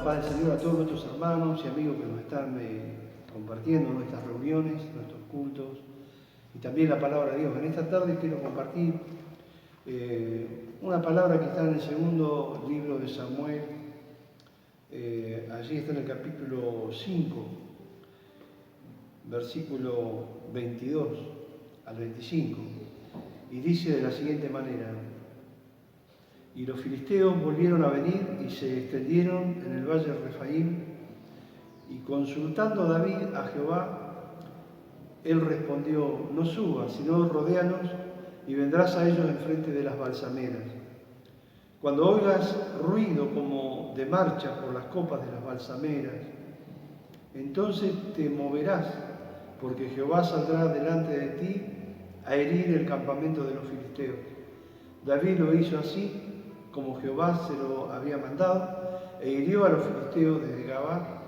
paz del Señor a todos nuestros hermanos y amigos que nos están compartiendo nuestras reuniones, nuestros cultos y también la palabra de Dios. En esta tarde quiero compartir una palabra que está en el segundo libro de Samuel. Allí está en el capítulo 5, versículo 22 al 25, y dice de la siguiente manera: y los filisteos volvieron a venir y se extendieron en el valle de Refaim, y consultando David a Jehová, él respondió: no subas, sino rodéanos, y vendrás a ellos enfrente de las balsameras. Cuando oigas ruido como de marcha por las copas de las balsameras, entonces te moverás, porque Jehová saldrá delante de ti a herir el campamento de los filisteos. David lo hizo así, como Jehová se lo había mandado, e hirió a los filisteos desde Gabá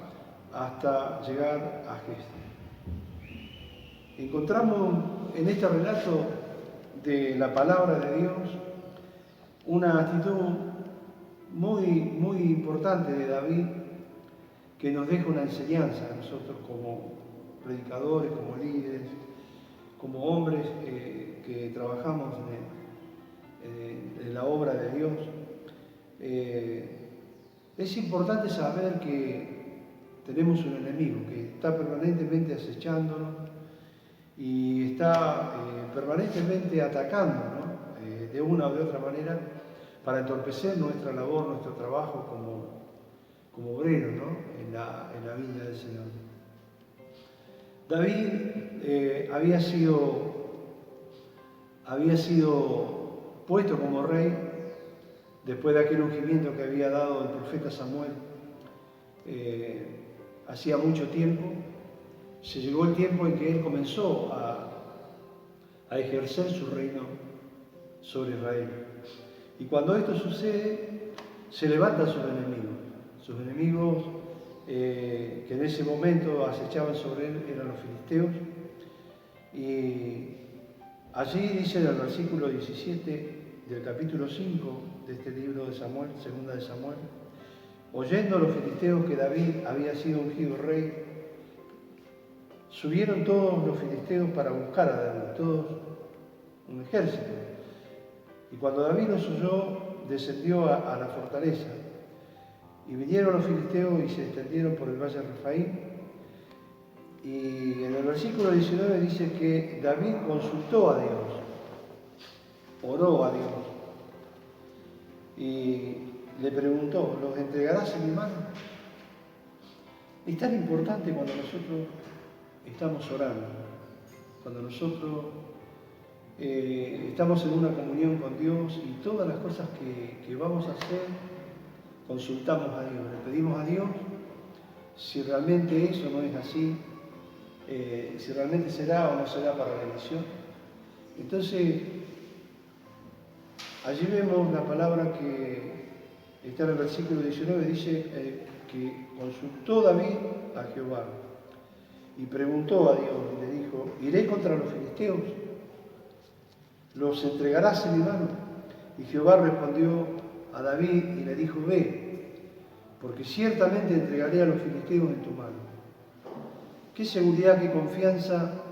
hasta llegar a Ges. Encontramos en este relato de la palabra de Dios una actitud muy importante de David, que nos deja una enseñanza a nosotros como predicadores, como líderes, como hombres que trabajamos en la obra de Dios. Es importante saber que tenemos un enemigo que está permanentemente acechándonos y está permanentemente atacándonos, ¿no? De una o de otra manera, para entorpecer nuestra labor, nuestro trabajo como obreros, ¿no? en la viña del Señor. David había sido puesto como rey después de aquel ungimiento que había dado el profeta Samuel. Hacía mucho tiempo, se llegó el tiempo en que él comenzó a ejercer su reino sobre Israel. Y cuando esto sucede, se levantan sus enemigos que en ese momento acechaban sobre él eran los filisteos. Y allí dice en el versículo 17 del capítulo 5 de este libro de Samuel, segunda de Samuel: oyendo los filisteos que David había sido ungido rey, subieron todos los filisteos para buscar a David, todos un ejército. Y cuando David los oyó, descendió a la fortaleza. Y vinieron los filisteos y se extendieron por el valle de Refaim. Y en el versículo 19 dice que David consultó a Dios, oró a Dios y le preguntó: ¿los entregarás en mi mano? Es tan importante cuando nosotros estamos orando, cuando nosotros estamos en una comunión con Dios, y todas las cosas que vamos a hacer, consultamos a Dios, le pedimos a Dios si realmente eso no es así, si realmente será o no será para la bendición. Entonces, allí vemos la palabra que está en el versículo 19, dice que consultó David a Jehová y preguntó a Dios y le dijo: ¿iré contra los filisteos? ¿Los entregarás en mi mano? Y Jehová respondió a David y le dijo: ve, porque ciertamente entregaré a los filisteos en tu mano. Qué seguridad, qué confianza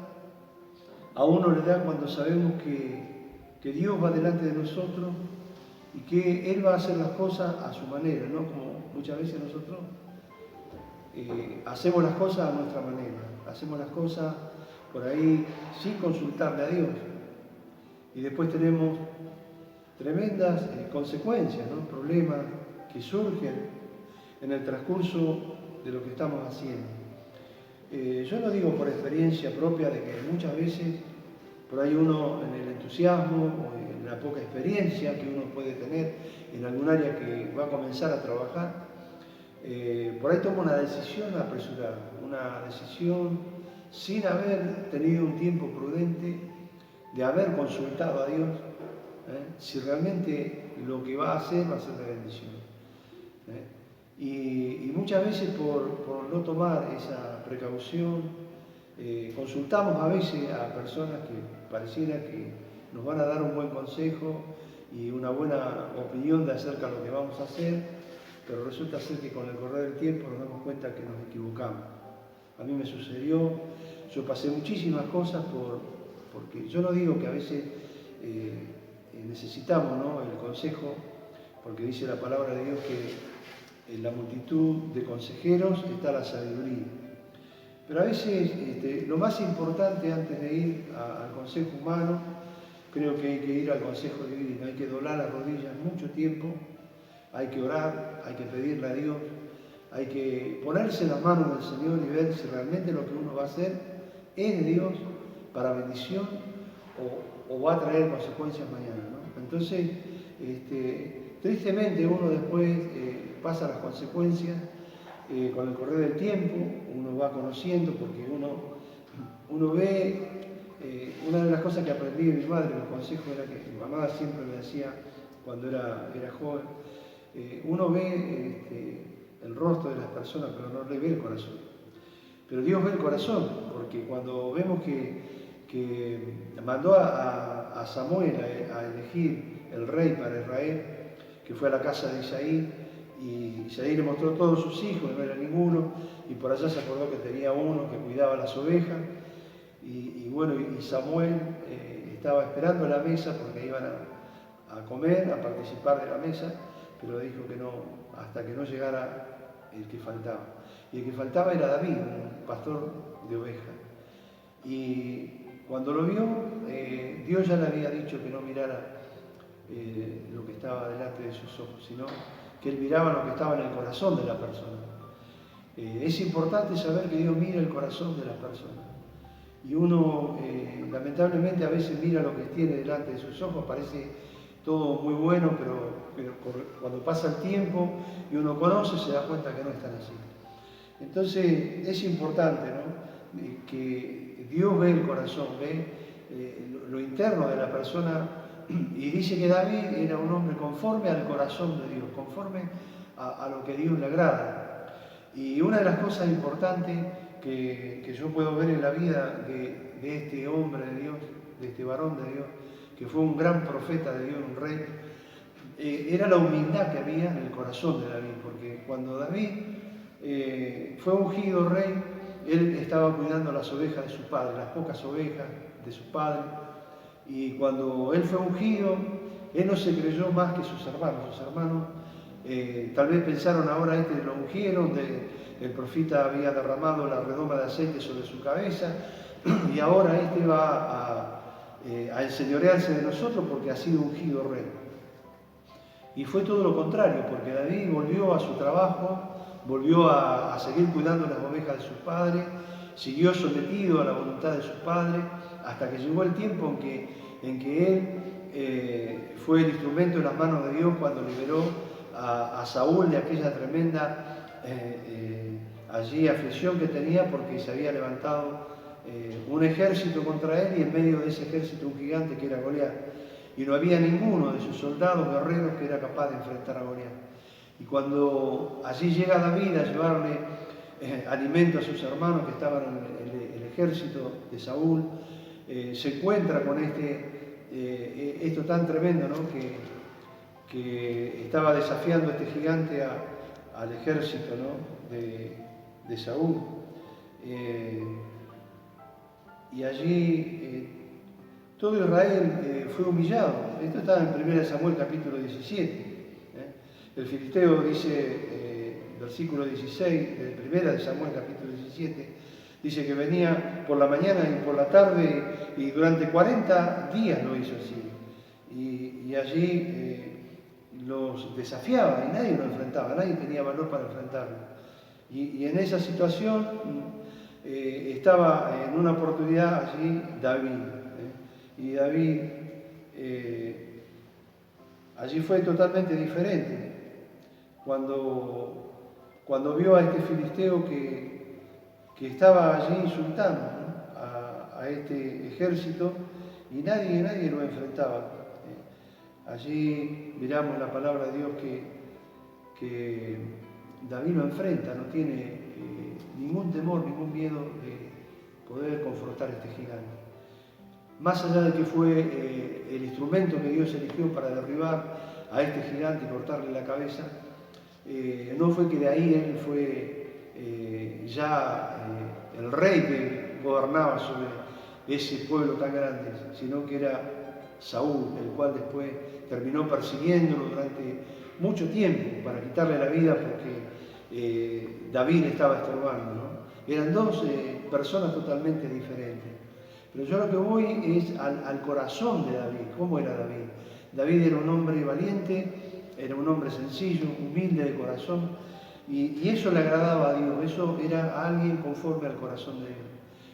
a uno le da cuando sabemos que Dios va delante de nosotros y que Él va a hacer las cosas a su manera, ¿no? Como muchas veces nosotros hacemos las cosas a nuestra manera, hacemos las cosas por ahí sin consultarle a Dios. Y después tenemos tremendas consecuencias, ¿no? Problemas que surgen en el transcurso de lo que estamos haciendo. Yo lo digo por experiencia propia, de que muchas veces por ahí uno, en el entusiasmo o en la poca experiencia que uno puede tener en algún área que va a comenzar a trabajar, por ahí toma una decisión apresurada, una decisión sin haber tenido un tiempo prudente de haber consultado a Dios si realmente lo que va a ser de bendición. Y muchas veces por no tomar esa precaución, consultamos a veces a personas que pareciera que nos van a dar un buen consejo y una buena opinión de acerca de lo que vamos a hacer, pero resulta ser que con el correr del tiempo nos damos cuenta que nos equivocamos. A mí me sucedió, yo pasé muchísimas cosas porque yo no digo que a veces necesitamos, ¿no?, el consejo, porque dice la palabra de Dios que en la multitud de consejeros está la sabiduría. Pero a veces lo más importante antes de ir al consejo humano, creo que hay que ir al consejo divino, hay que doblar las rodillas mucho tiempo, hay que orar, hay que pedirle a Dios, hay que ponerse en las manos del Señor y ver si realmente lo que uno va a hacer es de Dios para bendición o va a traer consecuencias mañana, ¿no? Entonces, tristemente uno después pasa las consecuencias con el correr del tiempo, uno va conociendo porque uno ve, una de las cosas que aprendí de mi madre, los consejos era que mi mamá siempre me decía cuando era joven, uno ve el rostro de las personas, pero no le ve el corazón. Pero Dios ve el corazón, porque cuando vemos que mandó a Samuel a elegir el rey para Israel, que fue a la casa de Isaí, y Isaí le mostró todos sus hijos, no era ninguno, y por allá se acordó que tenía uno que cuidaba las ovejas, y Samuel estaba esperando la mesa porque iban a comer, a participar de la mesa, pero dijo que no, hasta que no llegara el que faltaba. Y el que faltaba era David, un pastor de ovejas. Y cuando lo vio, Dios ya le había dicho que no mirara lo que estaba delante de sus ojos, sino que él miraba lo que estaba en el corazón de la persona. Es importante saber que Dios mira el corazón de las personas. Y uno, lamentablemente, a veces mira lo que tiene delante de sus ojos, parece todo muy bueno, pero cuando pasa el tiempo y uno conoce, se da cuenta que no es tan así. Entonces, es importante, ¿no?, que Dios ve el corazón, ve lo interno de la persona, y dice que David era un hombre conforme al corazón de Dios, conforme a lo que a Dios le agrada. Y una de las cosas importantes que yo puedo ver en la vida de este hombre de Dios, de este varón de Dios, que fue un gran profeta de Dios, un rey, era la humildad que había en el corazón de David, porque cuando David fue ungido rey, él estaba cuidando las ovejas de su padre, las pocas ovejas de su padre, y cuando él fue ungido, él no se creyó más que sus hermanos tal vez pensaron ahora lo ungieron, el profeta había derramado la redoma de aceite sobre su cabeza, y ahora va a enseñorearse de nosotros porque ha sido ungido rey. Y fue todo lo contrario, porque David volvió a su trabajo, volvió a seguir cuidando las ovejas de su padre, siguió sometido a la voluntad de su padre, hasta que llegó el tiempo en que él fue el instrumento en las manos de Dios cuando liberó a Saúl de aquella tremenda aflicción que tenía, porque se había levantado un ejército contra él, y en medio de ese ejército un gigante que era Goliat. Y no había ninguno de sus soldados guerreros que era capaz de enfrentar a Goliat. Y cuando allí llega David a llevarle alimento a sus hermanos que estaban en el ejército de Saúl, se encuentra con esto tan tremendo, ¿no?, que estaba desafiando este gigante al ejército, ¿no?, de Saúl. Y allí todo Israel fue humillado. Esto está en 1 Samuel capítulo 17. El filisteo dice, versículo 16, del 1 Samuel capítulo 17, dice que venía por la mañana y por la tarde, y durante 40 días lo hizo así. Y allí los desafiaba y nadie lo enfrentaba, nadie tenía valor para enfrentarlo. Y en esa situación estaba en una oportunidad allí David. Y David allí fue totalmente diferente. Cuando vio a este filisteo que estaba allí insultando, ¿no?, a este ejército, y nadie lo enfrentaba. Allí miramos la palabra de Dios que David lo enfrenta, no tiene ningún temor, ningún miedo de poder confrontar a este gigante. Más allá de que fue el instrumento que Dios eligió para derribar a este gigante y cortarle la cabeza, No fue que de ahí él fue el rey que gobernaba sobre ese pueblo tan grande, sino que era Saúl, el cual después terminó persiguiéndolo durante mucho tiempo para quitarle la vida porque David le estaba estorbando, ¿no? Eran dos personas totalmente diferentes. Pero yo lo que voy es al corazón de David. ¿Cómo era David? David era un hombre valiente, era un hombre sencillo, humilde de corazón, y eso le agradaba a Dios, eso era alguien conforme al corazón de Dios.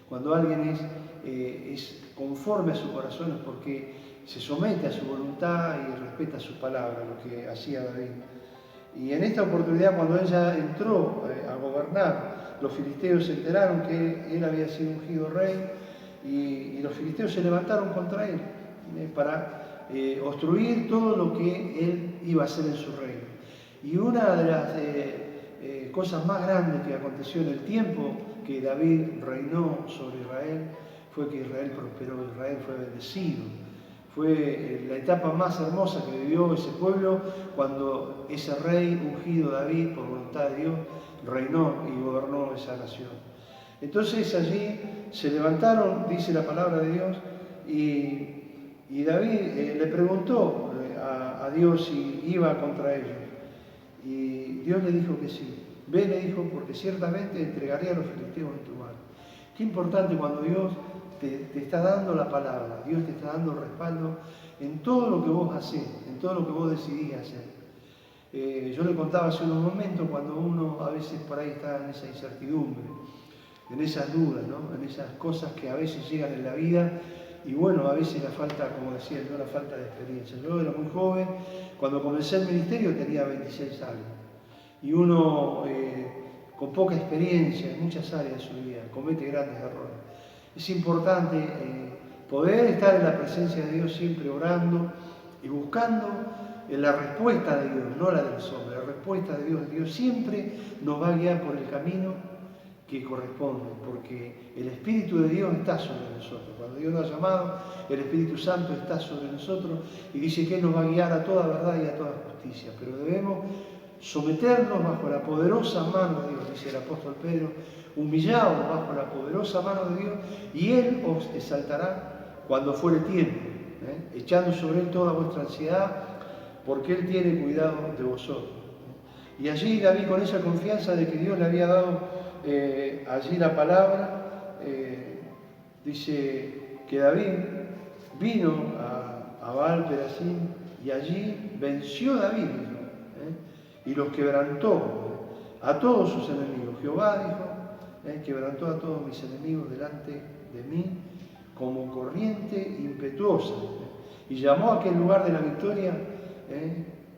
Cuando alguien es conforme a su corazón es porque se somete a su voluntad y respeta su palabra, lo que hacía David. Y en esta oportunidad, cuando él ya entró a gobernar, los filisteos se enteraron que él había sido ungido rey y los filisteos se levantaron contra él para obstruir todo lo que él iba a hacer en su reino. Y una de las cosas más grandes que aconteció en el tiempo que David reinó sobre Israel fue que Israel prosperó, Israel fue bendecido. Fue la etapa más hermosa que vivió ese pueblo cuando ese rey ungido David, por voluntad de Dios, reinó y gobernó esa nación. Entonces allí se levantaron, dice la palabra de Dios, y David le preguntó a Dios si iba contra ellos. Y Dios le dijo que sí. Ve, le dijo, porque ciertamente entregaré a los filisteos en tu mano. Qué importante cuando Dios te está dando la palabra, Dios te está dando el respaldo en todo lo que vos hacés, en todo lo que vos decidís hacer. Yo le contaba hace unos momentos cuando uno a veces por ahí está en esa incertidumbre, en esas dudas, ¿no? En esas cosas que a veces llegan en la vida y bueno, a veces la falta, como decía yo, la falta de experiencia. Yo era muy joven, cuando comencé el ministerio tenía 26 años y uno con poca experiencia en muchas áreas de su vida comete grandes errores. Es importante poder estar en la presencia de Dios siempre orando y buscando la respuesta de Dios, no la de los hombres, la respuesta de Dios. Dios siempre nos va a guiar por el camino que corresponde, porque el Espíritu de Dios está sobre nosotros. Cuando Dios nos ha llamado, el Espíritu Santo está sobre nosotros y dice que Él nos va a guiar a toda verdad y a toda justicia. Pero debemos someternos bajo la poderosa mano de Dios, dice el apóstol Pedro, humillados bajo la poderosa mano de Dios, y Él os exaltará cuando fuere tiempo, echando sobre Él toda vuestra ansiedad, porque Él tiene cuidado de vosotros. Y allí David, con esa confianza de que Dios le había dado allí la palabra, dice que David vino a Baal Perasim y allí venció David, y los quebrantó a todos sus enemigos. Jehová dijo, quebrantó a todos mis enemigos delante de mí como corriente impetuosa. Y llamó a aquel lugar de la victoria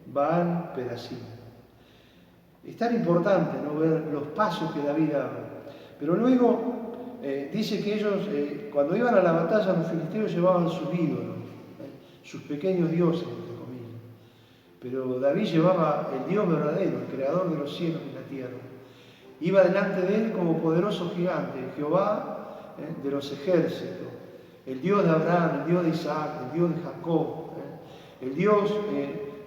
Baal Perasim. Es tan importante, ¿no?, ver los pasos que David daba. Pero luego dice que ellos, cuando iban a la batalla, los filisteos llevaban sus ídolos, sus pequeños dioses, entre comillas. Pero David llevaba el Dios verdadero, el creador de los cielos y la tierra. Iba delante de él como poderoso gigante, Jehová de los ejércitos, el Dios de Abraham, el Dios de Isaac, el Dios de Jacob, el Dios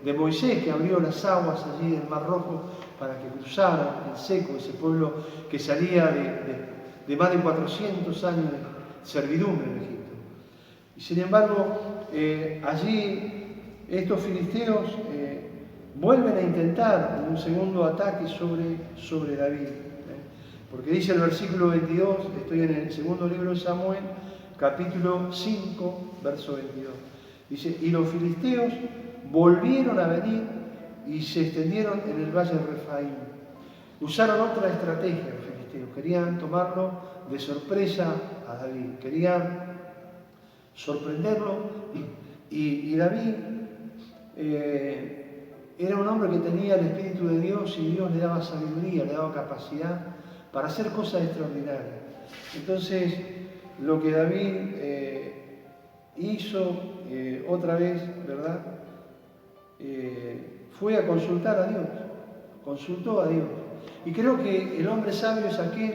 de Moisés que abrió las aguas allí del Mar Rojo para que cruzara en seco ese pueblo que salía de más de 400 años de servidumbre en Egipto. Y sin embargo, allí estos filisteos vuelven a intentar un segundo ataque sobre David. Porque dice el versículo 22, estoy en el segundo libro de Samuel, capítulo 5, verso 22. Dice, y los filisteos volvieron a venir y se extendieron en el valle de Refaim. Usaron otra estrategia los filisteos, querían tomarlo de sorpresa a David, querían sorprenderlo y David era un hombre que tenía el Espíritu de Dios y Dios le daba sabiduría, le daba capacidad para hacer cosas extraordinarias. Entonces, lo que David hizo otra vez, ¿verdad? Fue a consultar a Dios, consultó a Dios. Y creo que el hombre sabio es aquel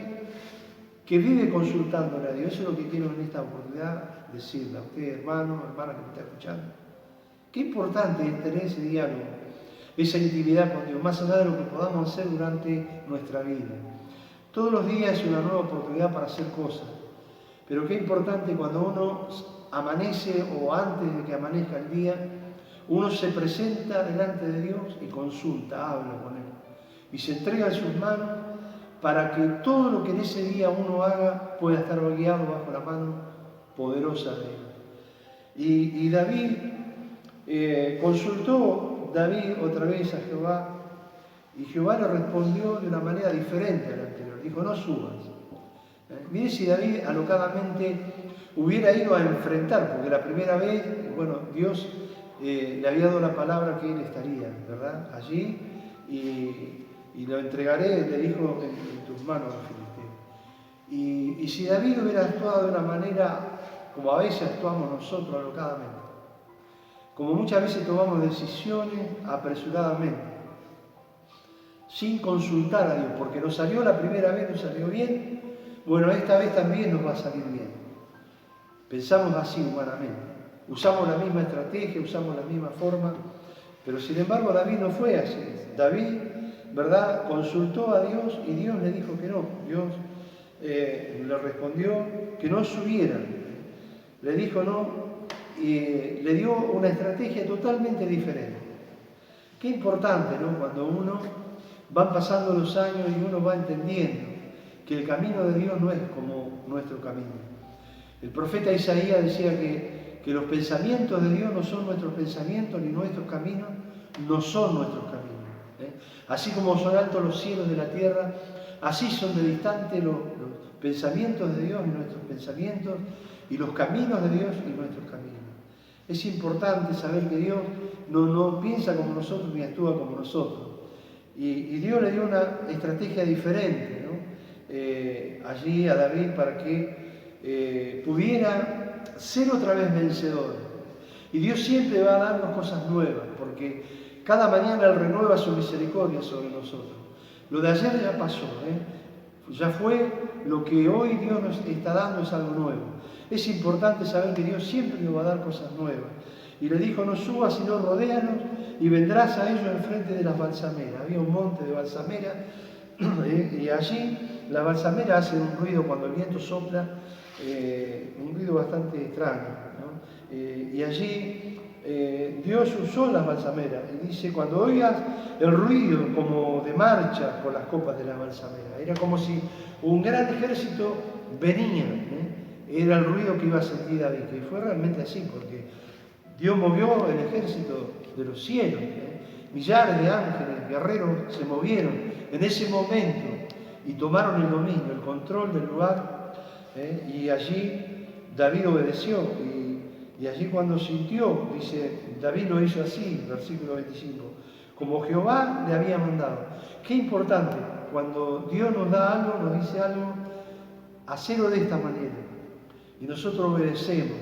que vive consultándole a Dios. Eso es lo que quiero en esta oportunidad decirle a usted, hermano, hermana que me está escuchando. Qué importante es tener ese diálogo. esa intimidad con Dios, más allá de lo que podamos hacer durante nuestra vida. Todos los días es una nueva oportunidad para hacer cosas, pero qué importante cuando uno amanece o antes de que amanezca el día, uno se presenta delante de Dios y consulta, habla con Él y se entrega en sus manos para que todo lo que en ese día uno haga pueda estar guiado bajo la mano poderosa de Dios. Y David consultó otra vez a Jehová, y Jehová le respondió de una manera diferente a la anterior. Dijo, no subas. Mire si David alocadamente hubiera ido a enfrentar, porque la primera vez, bueno, Dios le había dado la palabra que él estaría, ¿verdad? Allí, y lo entregaré, le dijo, en tus manos, Filisteo. Y si David hubiera actuado de una manera como a veces actuamos nosotros alocadamente, como muchas veces tomamos decisiones apresuradamente, sin consultar a Dios, porque nos salió la primera vez, nos salió bien, bueno, esta vez también nos va a salir bien. Pensamos así humanamente, usamos la misma estrategia, usamos la misma forma, pero sin embargo David no fue así. David, ¿verdad?, consultó a Dios y Dios le dijo que no. Dios le respondió que no subiera. Le dijo no y le dio una estrategia totalmente diferente. Qué importante, ¿no?, cuando uno van pasando los años y uno va entendiendo que el camino de Dios no es como nuestro camino. El profeta Isaías decía que los pensamientos de Dios no son nuestros pensamientos, ni nuestros caminos no son nuestros caminos. Así como son altos los cielos de la tierra, así son de distantes los pensamientos de Dios y nuestros pensamientos, y los caminos de Dios y nuestros caminos. Es importante saber que Dios no piensa como nosotros ni actúa como nosotros. Y Dios le dio una estrategia diferente, ¿no?, allí a David para que pudiera ser otra vez vencedor. Y Dios siempre va a darnos cosas nuevas, porque cada mañana Él renueva su misericordia sobre nosotros. Lo de ayer ya pasó, ya fue. Lo que hoy Dios nos está dando es algo nuevo. Es importante saber que Dios siempre nos va a dar cosas nuevas. Y le dijo, no subas, sino rodéanos, y vendrás a ellos enfrente de las balsameras. Había un monte de balsameras, y allí la balsamera hace un ruido cuando el viento sopla, un ruido bastante extraño, ¿no? Y allí Dios usó las balsameras, y dice, cuando oigas el ruido como de marcha por las copas de la balsamera, era como si un gran ejército venía, era el ruido que iba a sentir David, que fue realmente así, porque Dios movió el ejército de los cielos, millares de ángeles, guerreros se movieron en ese momento y tomaron el dominio, el control del lugar, y allí David obedeció, y allí cuando sintió, dice, David lo hizo así, versículo 25, como Jehová le había mandado. Qué importante, cuando Dios nos da algo, nos dice algo, hacerlo de esta manera, y nosotros obedecemos.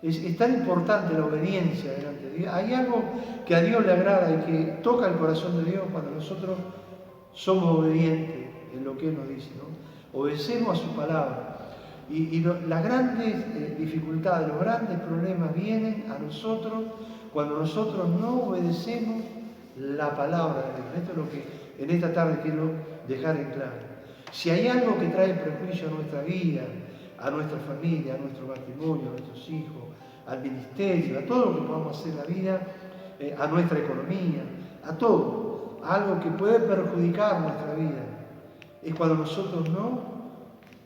Es tan importante la obediencia delante de Dios. Hay algo que a Dios le agrada y que toca el corazón de Dios cuando nosotros somos obedientes en lo que Él nos dice, ¿no? Obedecemos a su palabra. Y las grandes dificultades, los grandes problemas vienen a nosotros cuando nosotros no obedecemos la palabra de Dios. Esto es lo que en esta tarde quiero dejar en claro. Si hay algo que trae prejuicio a nuestra vida, a nuestra familia, a nuestro matrimonio, a nuestros hijos, al ministerio, a todo lo que podamos hacer en la vida, a nuestra economía, a todo, algo que puede perjudicar nuestra vida, es cuando nosotros no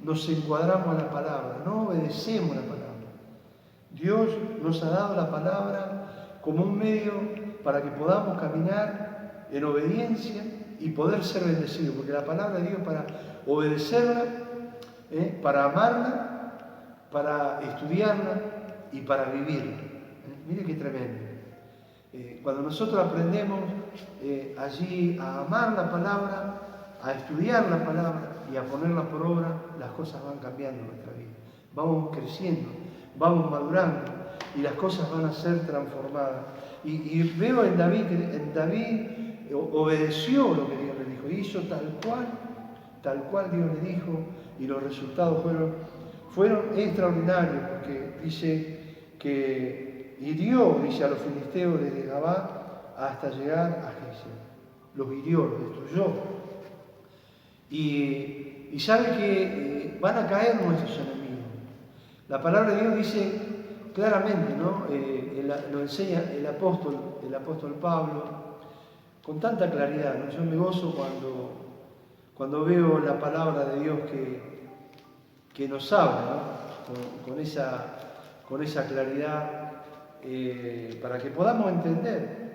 nos encuadramos a la palabra, no obedecemos la palabra. Dios nos ha dado la palabra como un medio para que podamos caminar en obediencia y poder ser bendecidos, porque la palabra de Dios, para obedecerla, para amarla, para estudiarla y para vivirla. Mire qué tremendo. Cuando nosotros aprendemos allí a amar la palabra, a estudiar la palabra y a ponerla por obra, las cosas van cambiando en nuestra vida. Vamos creciendo, vamos madurando y las cosas van a ser transformadas. Y veo en David que David obedeció lo que Dios le dijo, hizo tal cual Dios le dijo, y los resultados fueron extraordinarios, porque dice que hirió, dice, a los filisteos desde Gabá hasta llegar a Jesús. Los hirió, los destruyó. Y sabe que van a caer nuestros enemigos. La palabra de Dios dice claramente, ¿no? Lo enseña el apóstol Pablo, con tanta claridad, ¿no? Yo me gozo cuando veo la palabra de Dios que nos habla, ¿no? con esa claridad, para que podamos entender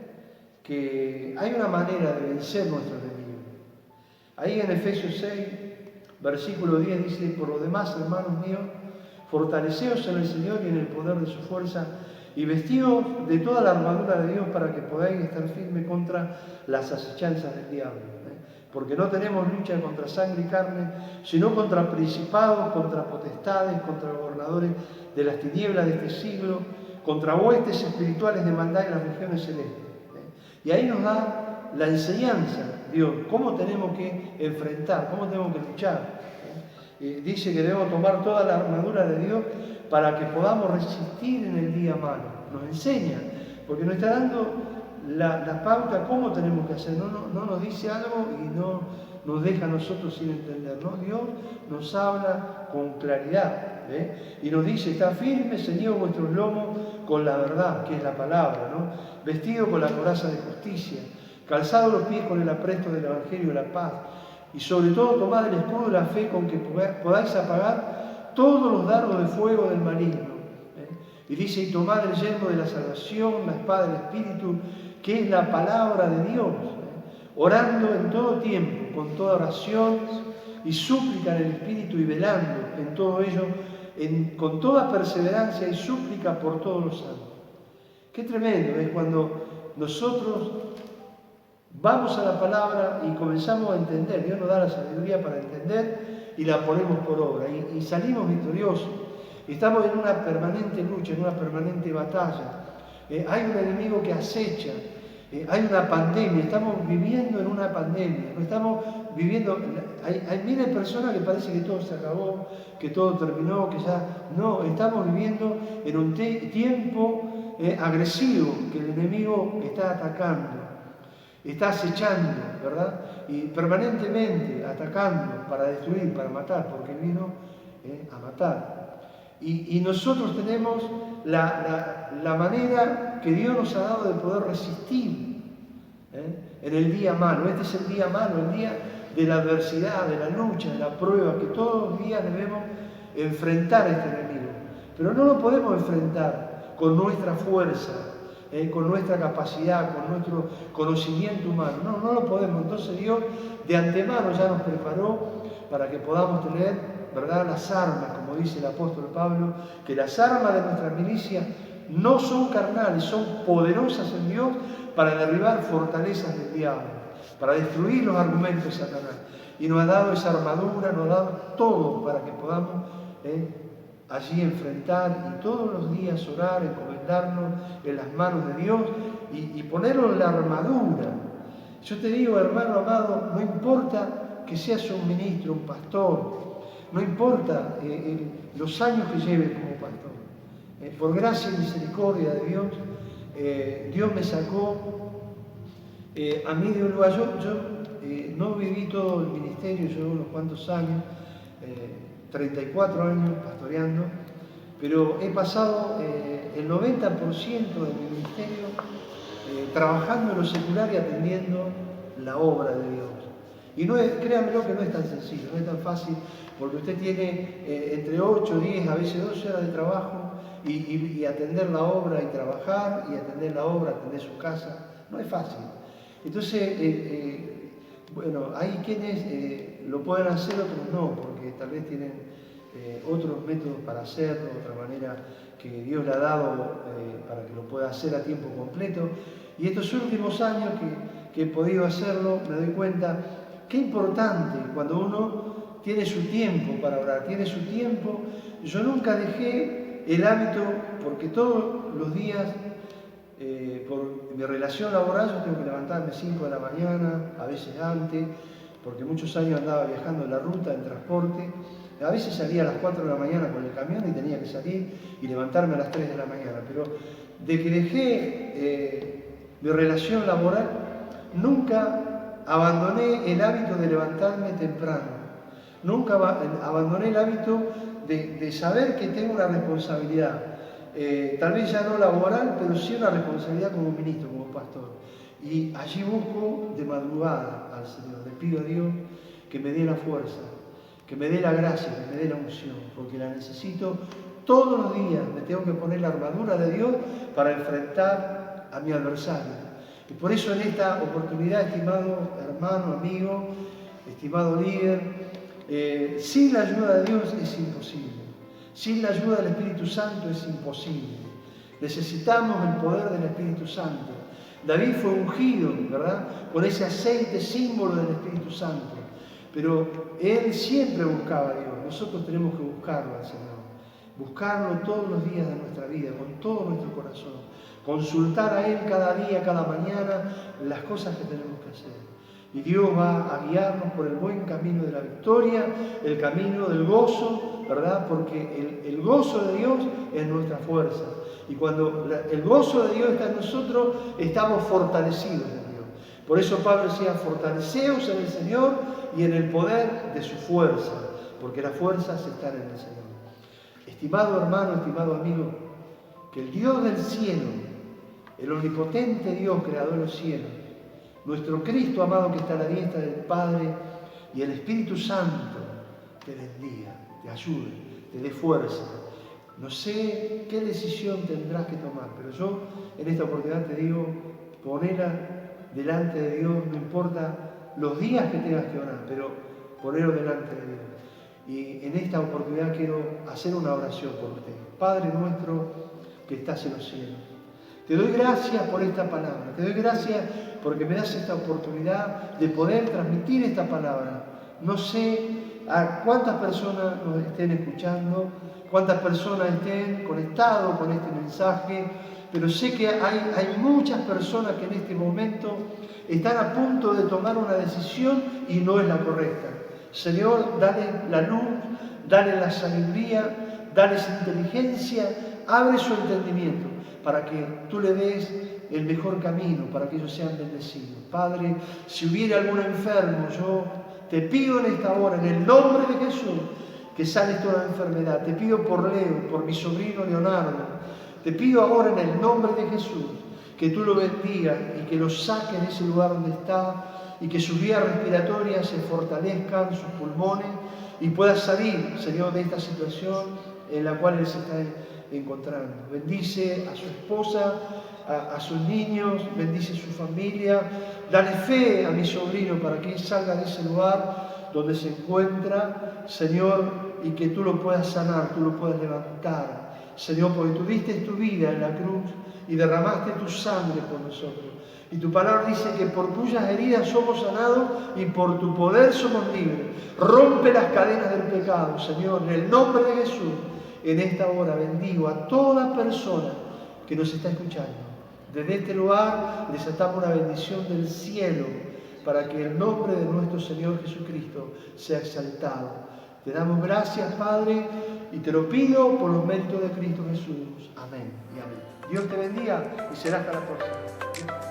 que hay una manera de vencer nuestro enemigo. Ahí en Efesios 6, versículo 10 dice: por lo demás, hermanos míos, fortaleceos en el Señor y en el poder de su fuerza, y vestidos de toda la armadura de Dios para que podáis estar firmes contra las acechanzas del diablo. Porque no tenemos lucha contra sangre y carne, sino contra principados, contra potestades, contra gobernadores de las tinieblas de este siglo, contra huestes espirituales de maldad en las regiones celestes. Y ahí nos da la enseñanza, Dios, cómo tenemos que enfrentar, cómo tenemos que luchar. Dice que debemos tomar toda la armadura de Dios para que podamos resistir en el día malo. Nos enseña, porque nos está dando la pauta cómo tenemos que hacer. No nos dice algo y no nos deja a nosotros sin entender, ¿no? Dios nos habla con claridad, y nos dice: está firme, ceñido vuestros lomos con la verdad, que es la palabra, ¿no? Vestido con la coraza de justicia, calzado los pies con el apresto del evangelio de la paz, y sobre todo tomad el escudo de la fe con que podáis apagar todos los dardos de fuego del maligno. Y dice: y tomad el yelmo de la salvación, la espada del Espíritu, que es la palabra de Dios, orando en todo tiempo, con toda oración y súplica en el Espíritu, y velando en todo ello, con toda perseverancia y súplica por todos los santos. Qué tremendo es cuando nosotros vamos a la palabra y comenzamos a entender. Dios nos da la sabiduría para entender y la ponemos por obra y salimos victoriosos. Estamos en una permanente lucha, en una permanente batalla. Hay un enemigo que acecha, hay una pandemia, estamos viviendo en una pandemia, no estamos viviendo, hay miles de personas que parece que todo se acabó, que todo terminó, que ya no, estamos viviendo en un tiempo agresivo, que el enemigo está atacando. Está acechando, ¿verdad? Y permanentemente atacando para destruir, para matar, porque vino a matar. Y nosotros tenemos la manera que Dios nos ha dado de poder resistir en el día malo. Este es el día malo, el día de la adversidad, de la lucha, de la prueba, que todos los días debemos enfrentar a este enemigo. Pero no lo podemos enfrentar con nuestra fuerza, con nuestra capacidad, con nuestro conocimiento humano. No lo podemos. Entonces Dios de antemano ya nos preparó para que podamos tener, ¿verdad?, las armas, como dice el apóstol Pablo, que las armas de nuestra milicia no son carnales, son poderosas en Dios para derribar fortalezas del diablo, para destruir los argumentos de Satanás. Y nos ha dado esa armadura, nos ha dado todo para que podamos allí enfrentar y todos los días orar, encomendarnos en las manos de Dios y ponernos la armadura. Yo te digo, hermano amado, no importa que seas un ministro, un pastor, no importa los años que lleves como pastor. Por gracia y misericordia de Dios, Dios me sacó a mí de un lugar. Yo no viví todo el ministerio, yo unos cuantos años, 34 años pastoreando, pero he pasado el 90% de mi ministerio trabajando en lo secular y atendiendo la obra de Dios. Y créanmelo que no es tan sencillo, no es tan fácil, porque usted tiene entre 8, 10, a veces 12 horas de trabajo y atender la obra y trabajar, y atender la obra, atender su casa, no es fácil. Entonces, bueno, hay quienes lo pueden hacer, otros no, porque tal vez tienen otros métodos para hacerlo, otra manera que Dios le ha dado para que lo pueda hacer a tiempo completo. Y estos últimos años que he podido hacerlo, me doy cuenta qué importante cuando uno tiene su tiempo para orar, tiene su tiempo. Yo nunca dejé el hábito, porque todos los días, por mi relación laboral, yo tengo que levantarme 5 de la mañana, a veces antes, porque muchos años andaba viajando en la ruta, en transporte. A veces salía a las 4 de la mañana con el camión y tenía que salir y levantarme a las 3 de la mañana. Pero de que dejé mi relación laboral, nunca abandoné el hábito de levantarme temprano. Nunca abandoné el hábito de saber que tengo una responsabilidad. Tal vez ya no laboral, pero sí una responsabilidad como ministro, como pastor. Y allí busco de madrugada al Señor. Le pido a Dios que me dé la fuerza, que me dé la gracia, que me dé la unción, porque la necesito todos los días. Me tengo que poner la armadura de Dios para enfrentar a mi adversario. Y por eso en esta oportunidad, estimado hermano, amigo, estimado líder, sin la ayuda de Dios es imposible. Sin la ayuda del Espíritu Santo es imposible. Necesitamos el poder del Espíritu Santo. David fue ungido, ¿verdad?, con ese aceite símbolo del Espíritu Santo. Pero él siempre buscaba a Dios. Nosotros tenemos que buscarlo al Señor. Buscarlo todos los días de nuestra vida, con todo nuestro corazón. Consultar a Él cada día, cada mañana, las cosas que tenemos que hacer. Y Dios va a guiarnos por el buen camino de la victoria, el camino del gozo, ¿verdad? Porque el gozo de Dios es nuestra fuerza. Y cuando el gozo de Dios está en nosotros, estamos fortalecidos en Dios. Por eso Pablo decía, fortaleceos en el Señor y en el poder de su fuerza, porque las fuerzas están en el Señor. Estimado hermano, estimado amigo, que el Dios del cielo, el omnipotente Dios, creador de los cielos, nuestro Cristo amado que está a la diestra del Padre y el Espíritu Santo te bendiga, te ayude, te dé fuerza. No sé qué decisión tendrás que tomar, pero yo en esta oportunidad te digo, ponela delante de Dios, no importa los días que tengas que orar, pero ponelo delante de Dios. Y en esta oportunidad quiero hacer una oración por usted. Padre nuestro que estás en los cielos, te doy gracias por esta palabra, te doy gracias porque me das esta oportunidad de poder transmitir esta palabra. No sé a cuántas personas nos estén escuchando, cuántas personas estén conectados con este mensaje, pero sé que hay muchas personas que en este momento están a punto de tomar una decisión y no es la correcta. Señor, dale la luz, dale la sabiduría, dale esa inteligencia, abre su entendimiento para que tú le des el mejor camino, para que ellos sean bendecidos. Padre, si hubiera algún enfermo, yo te pido en esta hora, en el nombre de Jesús, que sane toda enfermedad. Te pido por Leo, por mi sobrino Leonardo. Te pido ahora en el nombre de Jesús, que tú lo bendigas y que lo saques de ese lugar donde está y que sus vías respiratorias se fortalezcan, sus pulmones, y pueda salir, Señor, de esta situación en la cual él se está encontrando. Bendice a su esposa, a sus niños, bendice su familia. Dale fe a mi sobrino para que él salga de ese lugar donde se encuentra, Señor, y que tú lo puedas sanar, tú lo puedas levantar. Señor, porque tú diste tu vida en la cruz y derramaste tu sangre por nosotros. Y tu palabra dice que por tuyas heridas somos sanados y por tu poder somos libres. Rompe las cadenas del pecado, Señor, en el nombre de Jesús. En esta hora bendigo a toda persona que nos está escuchando. Desde este lugar desatamos una bendición del cielo para que el nombre de nuestro Señor Jesucristo sea exaltado. Te damos gracias, Padre, y te lo pido por los méritos de Cristo Jesús. Amén y amén. Dios te bendiga y será hasta la próxima.